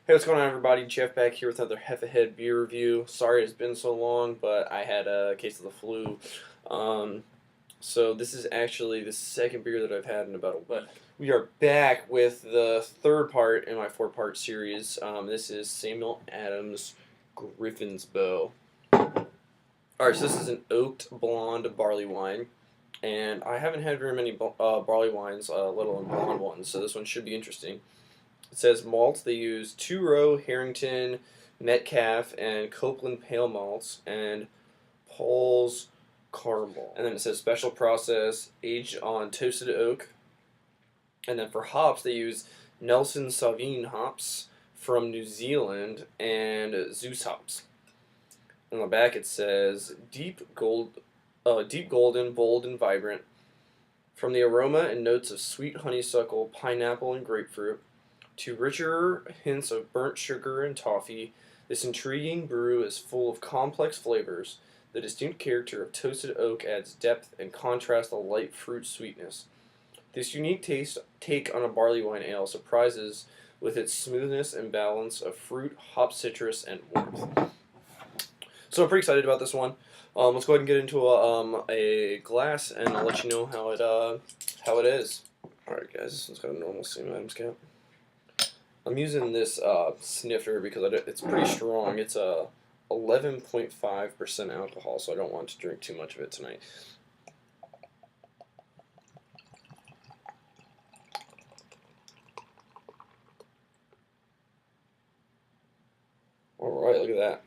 Hey, what's going on, everybody? Jeff back here with another Head beer review. Sorry it's been so long, but I had a case of the flu. Um, so this is actually the second beer that I've had in about a week. We are back with the third part in my four-part series. This is Samuel Adams' Griffin's Bow. Alright, so this is an oaked blonde barley wine. And I haven't had very many barley wines, let alone blonde ones, so this one should be interesting. It says malts. They use two-row Harrington, Metcalf, and Copeland pale malts, and Paul's caramel. And then it says special process, aged on toasted oak. And then for hops, they use Nelson Sauvin hops from New Zealand and Zeus hops. On the back, it says deep golden, bold, and vibrant. From the aroma and notes of sweet honeysuckle, pineapple, and grapefruit, to richer hints of burnt sugar and toffee, this intriguing brew is full of complex flavors. The distinct character of toasted oak adds depth and contrasts the light fruit sweetness. This unique take on a barley wine ale surprises with its smoothness and balance of fruit, hop, citrus, and warmth. So I'm pretty excited about this one. Let's go ahead and get into a glass, and I'll let you know how it is. All right, guys, this one's got a normal Samuel Adams cap. I'm using this snifter because it's pretty strong. It's a 11.5% alcohol, so I don't want to drink too much of it tonight. Alright, look at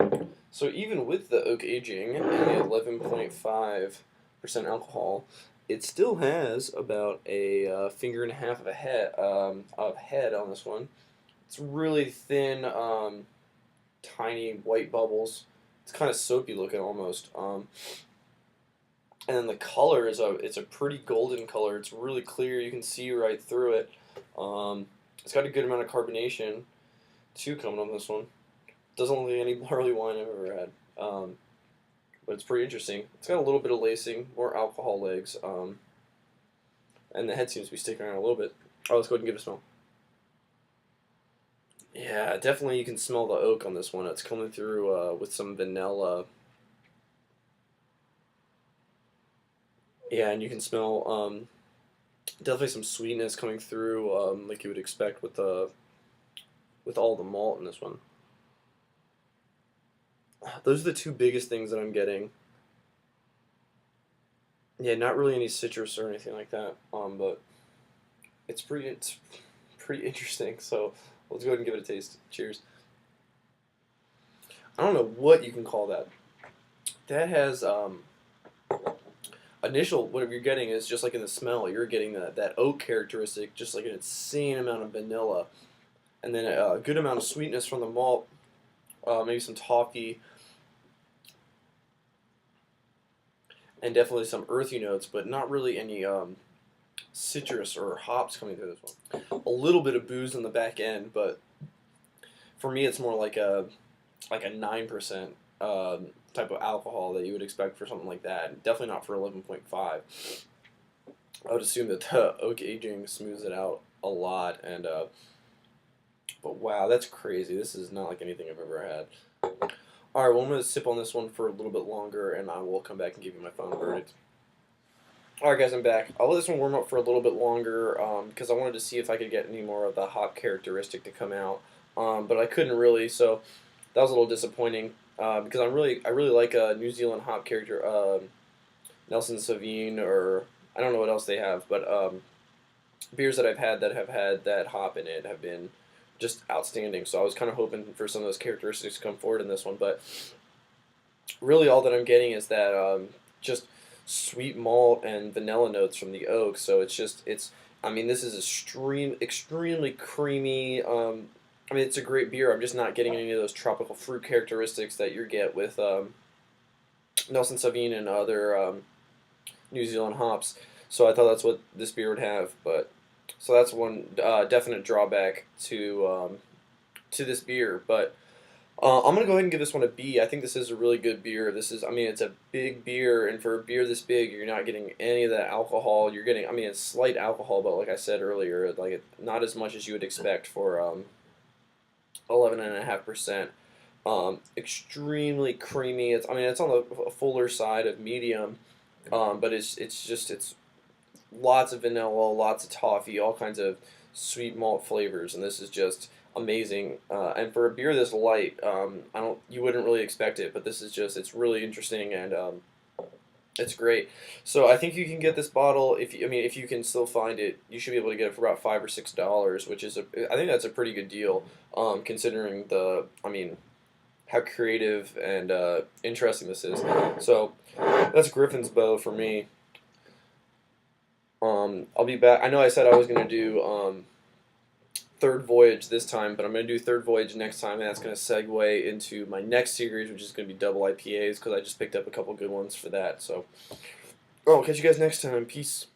that. So even with the oak aging and the 11.5% alcohol, it still has about a finger and a half of head on this one. It's really thin, tiny white bubbles. It's kind of soapy looking almost. And then the color is it's a pretty golden color. It's really clear. You can see right through it. It's got a good amount of carbonation too coming on this one. Doesn't look like any barley wine I've ever had. But it's pretty interesting. It's got a little bit of lacing, more alcohol legs, and the head seems to be sticking around a little bit. Oh, let's go ahead and give it a smell. Yeah, definitely you can smell the oak on this one. It's coming through with some vanilla. Yeah, and you can smell definitely some sweetness coming through, like you would expect with all the malt in this one. Those are the two biggest things that I'm getting. Yeah, not really any citrus or anything like that. But it's pretty interesting. So let's go ahead and give it a taste. Cheers. I don't know what you can call that. That has initial what you're getting is just like in the smell. You're getting that oak characteristic, just like an insane amount of vanilla, and then a good amount of sweetness from the malt. Maybe some toffee, and definitely some earthy notes, but not really any citrus or hops coming through this one. A little bit of booze on the back end, but for me, it's more like a 9% type of alcohol that you would expect for something like that. Definitely not for 11.5. I would assume that the oak aging smooths it out a lot, and but wow, that's crazy. This is not like anything I've ever had. Alright, well, I'm going to sip on this one for a little bit longer, and I will come back and give you my final verdict. Alright, guys, I'm back. I'll let this one warm up for a little bit longer because I wanted to see if I could get any more of the hop characteristic to come out, but I couldn't really, so that was a little disappointing because I really like a New Zealand hop character, Nelson Sauvin, or I don't know what else they have, but beers that I've had that have had that hop in it have been just outstanding. So I was kind of hoping for some of those characteristics to come forward in this one, but really all that I'm getting is that just sweet malt and vanilla notes from the oak. So I mean, this is extremely creamy. I mean, it's a great beer. I'm just not getting any of those tropical fruit characteristics that you get with Nelson Sauvin and other New Zealand hops. So I thought that's what this beer would have, but so that's one definite drawback to this beer. But I'm gonna go ahead and give this one a B. I think this is a really good beer. I mean, it's a big beer, and for a beer this big, you're not getting any of that alcohol. You're getting, I mean, it's slight alcohol, but like I said earlier, like not as much as you would expect for 11.5%. Extremely creamy. It's on the fuller side of medium, but it's lots of vanilla, lots of toffee, all kinds of sweet malt flavors, and this is just amazing. And for a beer this light, you wouldn't really expect it, but this is it's really interesting and it's great. So I think you can get this bottle if you can still find it. You should be able to get it for about $5 or $6, which is I think that's a pretty good deal, considering how creative and interesting this is. So that's Griffin's Bow for me. I'll be back. I know I said I was gonna do Third Voyage this time, but I'm gonna do Third Voyage next time, and that's gonna segue into my next series, which is gonna be double IPAs, because I just picked up a couple good ones for that. So, catch you guys next time. Peace.